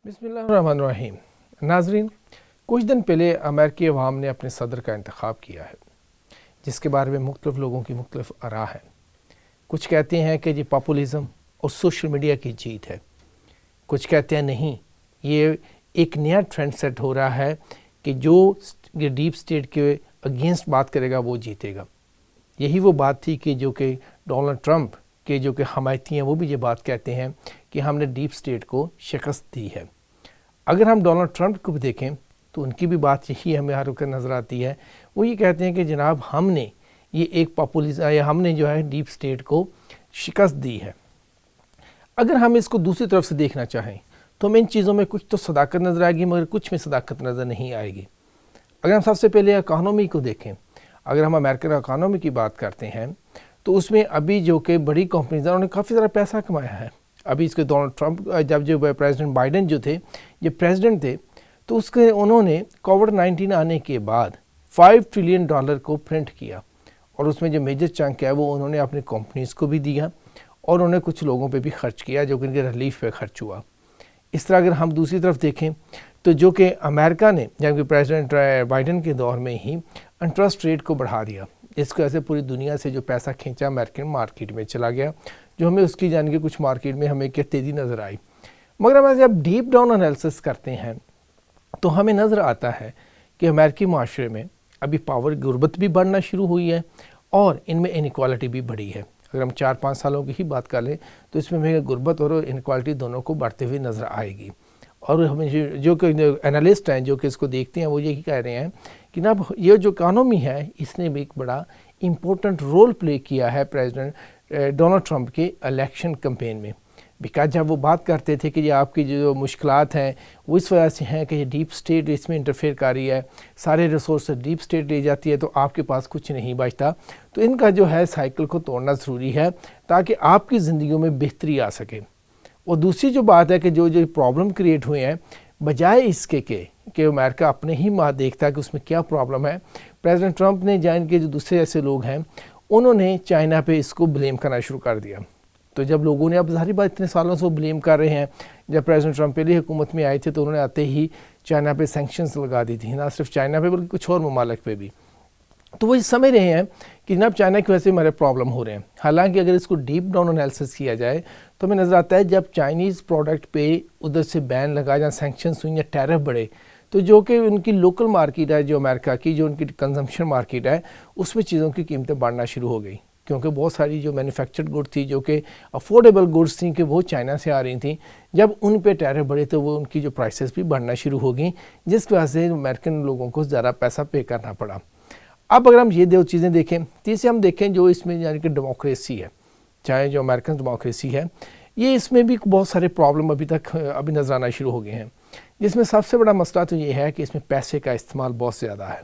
बिस्मिल्लाहिर्रहमानिर्रहीम। नाजरीन, कुछ दिन पहले अमेरिकी अवाम ने अपने सदर का इंतखाब किया है, जिसके बारे में मुख्तलिफ लोगों की मुख्तलिफ आरा है। कुछ कहते हैं कि ये पॉपुलिज़म और सोशल मीडिया की जीत है, कुछ कहते हैं नहीं, ये एक नया ट्रेंड सेट हो रहा है कि जो डीप स्टेट के अगेंस्ट बात करेगा वो जीतेगा। यही वो बात थी कि जो कि डोनाल्ड ट्रंप के जो कि हमायती हैं वो भी ये बात कहते हैं कि हमने डीप स्टेट को शिकस्त दी है। अगर हम डोनाल्ड ट्रंप को भी देखें तो उनकी भी बात यही हमें हर वक्त नज़र आती है। वो ये कहते हैं कि जनाब हमने ये एक पॉपुलिज्म या हमने जो है डीप स्टेट को शिकस्त दी है। अगर हम इसको दूसरी तरफ से देखना चाहें तो हमें इन चीज़ों में कुछ तो सदाकत नज़र आएगी, मगर कुछ में सदाकत नज़र नहीं आएगी। अगर हम सबसे पहले इकानमी को देखें, अगर हम अमेरिकन इकानमी की बात करते हैं तो उसमें अभी जो कि बड़ी कंपनीज हैं उन्होंने काफ़ी सारा पैसा कमाया है। अभी इसके डोनाल्ड ट्रंप जब जो प्रेसिडेंट बाइडेन जो थे ये प्रेसिडेंट थे तो उसके उन्होंने कोविड-19 आने के बाद $5 ट्रिलियन को प्रिंट किया, और उसमें जो मेजर चंक है वो उन्होंने अपनी कंपनीज़ को भी दिया और उन्होंने कुछ लोगों पे भी खर्च किया जो कि उनके रिलीफ पे खर्च हुआ। इस तरह अगर हम दूसरी तरफ देखें तो जो कि अमेरिका ने जबकि प्रेसिडेंट बाइडेन के दौर में ही इंटरेस्ट रेट को बढ़ा दिया, इसको ऐसे पूरी दुनिया से जो पैसा खींचा अमेरिकन मार्केट में चला गया, जो हमें उसकी जान के कुछ मार्केट में हमें क्या तेज़ी नज़र आई। मगर हम जब डीप डाउन एनालिसिस करते हैं तो हमें नज़र आता है कि अमेरिकी माशरे में अभी पावर गुर्बत भी बढ़ना शुरू हुई है और इनमें इनक्वालिटी भी बढ़ी है। अगर हम 4-5 सालों की ही बात कर लें तो इसमें हमें गुर्बत और इनक्वालिटी दोनों को बढ़ते हुए नज़र आएगी। और हमें जो कि एनालिस्ट हैं जो कि इसको देखते हैं वो यही कह रहे हैं कि ना ये जो इकानमी है इसने भी एक बड़ा इम्पोर्टेंट रोल प्ले किया है प्रेसिडेंट डोनाल्ड ट्रंप के इलेक्शन कैंपेन में। बिकॉज जब वो बात करते थे कि ये आपकी जो मुश्किलात हैं वो इस वजह से हैं कि ये डीप स्टेट इसमें इंटरफेयर कर रही है, सारे रिसोर्स डीप स्टेट ले जाती है तो आपके पास कुछ नहीं बचता। तो इनका जो है साइकिल को तोड़ना ज़रूरी है ताकि आपकी ज़िंदगियों में बेहतरी आ सके। और दूसरी जो बात है कि जो प्रॉब्लम क्रिएट हुए हैं, बजाय इसके कि अमेरिका अपने ही माँ देखता है कि उसमें क्या प्रॉब्लम है, प्रेसिडेंट ट्रंप ने जान के जो दूसरे ऐसे लोग हैं उन्होंने चाइना पे इसको ब्लेम करना शुरू कर दिया। तो जब लोगों ने अब सारी बात इतने सालों से ब्लेम कर रहे हैं, जब प्रेसिडेंट ट्रंप पहले हुकूमत में आए थे तो उन्होंने आते ही चाइना पे सैंक्शंस लगा दी थी, ना सिर्फ चाइना पे बल्कि कुछ और ममालिक पे भी। तो वो समझ रहे हैं कि जनाब चाइना की वजह से हमारे प्रॉब्लम हो रहे हैं। हालांकि अगर इसको डीप डाउन एनालिसिस किया जाए तो हमें नज़र आता है जब चाइनीज़ प्रोडक्ट पे उधर से बैन लगा या सैंक्शंस हुई या टैरिफ बढ़े तो जो कि उनकी लोकल मार्केट है, जो अमेरिका की जो उनकी कंजम्पशन मार्केट है, उसमें चीज़ों की कीमतें बढ़ना शुरू हो गई, क्योंकि बहुत सारी जो मैन्युफैक्चर्ड गुड थी जो कि अफोर्डेबल गुड्स थी कि वो चाइना से आ रही थी, जब उन पे टैरिफ बढ़े तो वो उनकी जो प्राइसेस भी बढ़ना शुरू हो गई, जिसकी वजह से अमेरिकन लोगों को ज़्यादा पैसा पे करना पड़ा। अब अगर हम ये दो चीज़ें देखें, तीसरे हम देखें जो इसमें यानी कि डेमोक्रेसी है, चाहे जो अमेरिकन डेमोक्रेसी है, ये इसमें भी बहुत सारे प्रॉब्लम अभी नज़र आना शुरू हो गए हैं। जिसमें सबसे बड़ा मसला तो ये है कि इसमें पैसे का इस्तेमाल बहुत ज़्यादा है।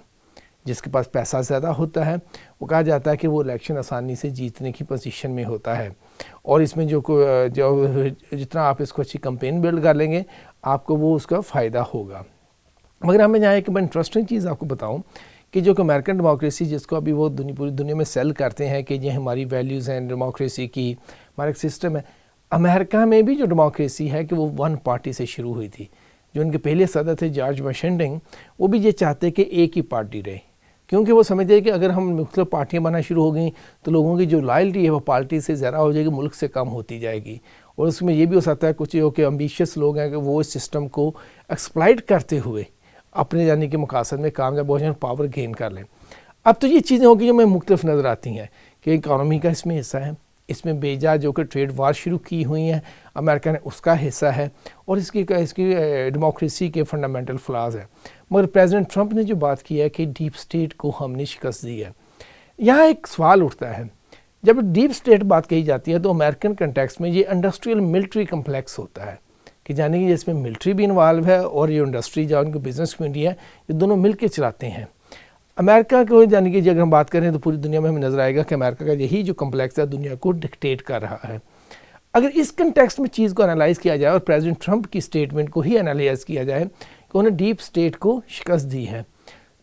जिसके पास पैसा ज़्यादा होता है वो कहा जाता है कि वो इलेक्शन आसानी से जीतने की पोजीशन में होता है, और इसमें जो जितना आप इसको अच्छी कैंपेन बिल्ड कर लेंगे आपको वो उसका फ़ायदा होगा। मगर हमें यहाँ एक इंटरेस्टिंग चीज़ आपको बताऊँ कि जो कि अमेरिकन डेमोक्रेसी जिसको अभी वो पूरी दुनिया में सेल करते हैं कि ये हमारी वैल्यूज़ हैं डेमोक्रेसी की, हमारा एक सिस्टम है। अमेरिका में भी जो डेमोक्रेसी है कि वो वन पार्टी से शुरू हुई थी। जो उनके पहले सदर थे जॉर्ज वाशिंगटन, वो भी ये चाहते कि एक ही पार्टी रहे, क्योंकि वो समझते हैं कि अगर हम मुख्तलिफ पार्टियाँ बनना शुरू हो गई तो लोगों की जो लॉयल्टी है वो पार्टी से ज़्यादा हो जाएगी, मुल्क से कम होती जाएगी। और उसमें ये भी हो सकता है कुछ जो कि एम्बिशियस लोग हैं कि वो इस सिस्टम को एक्सप्लॉइट करते हुए अपने जाने के मकासद में कामयाब हो जाए, पावर गेन कर लें। अब तो ये चीज़ें होंगी जो हमें मुख्तलिफ नज़र आती हैं कि इकानमी का इसमें हिस्सा है, इसमें बेजा जो कि ट्रेड वार शुरू की हुई हैं अमेरिका ने उसका हिस्सा है, और इसकी डेमोक्रेसी के फंडामेंटल फ्लाज है। मगर प्रेसिडेंट ट्रंप ने जो बात की है कि डीप स्टेट को हमने शिकस्त दी है, यहाँ एक सवाल उठता है। जब डीप स्टेट बात कही जाती है तो अमेरिकन कंटेक्स्ट में ये इंडस्ट्रियल मिलिट्री कम्प्लेक्स होता है कि जाने कि जिसमें मिलिट्री भी इन्वॉल्व है और ये इंडस्ट्री जो उनकी बिजनेस कम्युनिटी है ये दोनों मिल के चलाते हैं। अमेरिका को यानी कि अगर हम बात करें तो पूरी दुनिया में हमें नज़र आएगा कि अमेरिका का यही जो कम्प्लेक्स है दुनिया को डिक्टेट कर रहा है। अगर इस कंटेक्स्ट में चीज़ को एनालाइज़ किया जाए और प्रेसिडेंट ट्रंप की स्टेटमेंट को ही एनालाइज किया जाए कि उन्हें डीप स्टेट को शिकस्त दी है,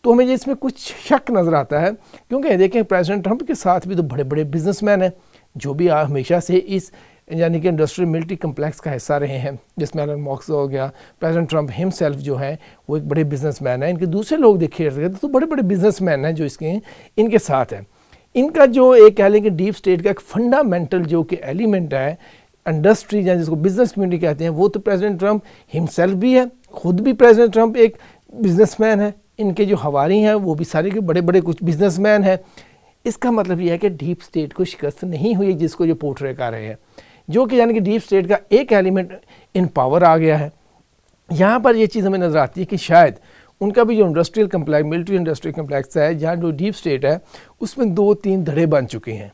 तो हमें इसमें कुछ शक नज़र आता है। क्योंकि देखें प्रेसिडेंट ट्रंप के साथ भी तो बड़े बड़े बिजनेसमैन हैं जो भी हमेशा से इस यानी कि इंडस्ट्रियल मिलिट्री कम्प्लेक्स का हिस्सा रहे हैं, जिसमें एलन मॉक्स हो गया, प्रेसिडेंट ट्रंप हिमसेल्फ जो है वो एक बड़े बिजनेसमैन है, इनके दूसरे लोग देखिए तो बड़े बड़े बिजनेसमैन हैं जो इनके साथ हैं। इनका जो एक कह लें कि डीप स्टेट का एक फंडामेंटल जो कि एलिमेंट है इंडस्ट्री या जिसको बिजनेस कम्युनिटी कहते हैं, वो तो प्रेसिडेंट ट्रंप हिमसेल्फ भी है, खुद भी प्रेसिडेंट ट्रंप एक बिजनेसमैन है, इनके जो हवारी हैं वो भी सारे के बड़े बड़े कुछ बिजनेसमैन हैं। इसका मतलब यह है कि डीप स्टेट को शिकस्त नहीं हुई, जिसको जो पोर्ट्रे कर रहे हैं, जो कि यानी कि डीप स्टेट का एक एलिमेंट इन पावर आ गया है। यहाँ पर ये चीज़ हमें नज़र आती है कि शायद उनका भी जो industrial complex, military industrial complex है, जहाँ जो डीप स्टेट है उसमें 2-3 धड़े बन चुके हैं,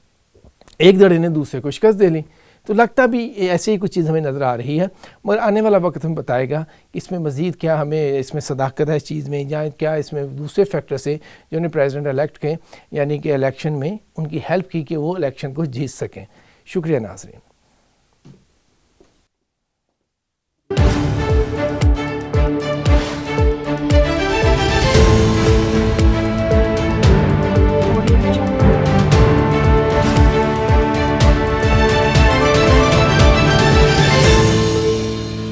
एक धड़े ने दूसरे को शिकस्त दे ली। तो लगता भी ऐसे ही कुछ चीज़ हमें नज़र आ रही है, मगर आने वाला वक्त हमें बताएगा कि इसमें मज़ीद क्या हमें इसमें सदाकत है इस चीज़ में, या क्या इसमें दूसरे फैक्टर से जो उन्हें प्रेसिडेंट इलेक्ट के यानी कि इलेक्शन में उनकी हेल्प की कि वो इलेक्शन को जीत सकें। शुक्रिया नाज़रीन।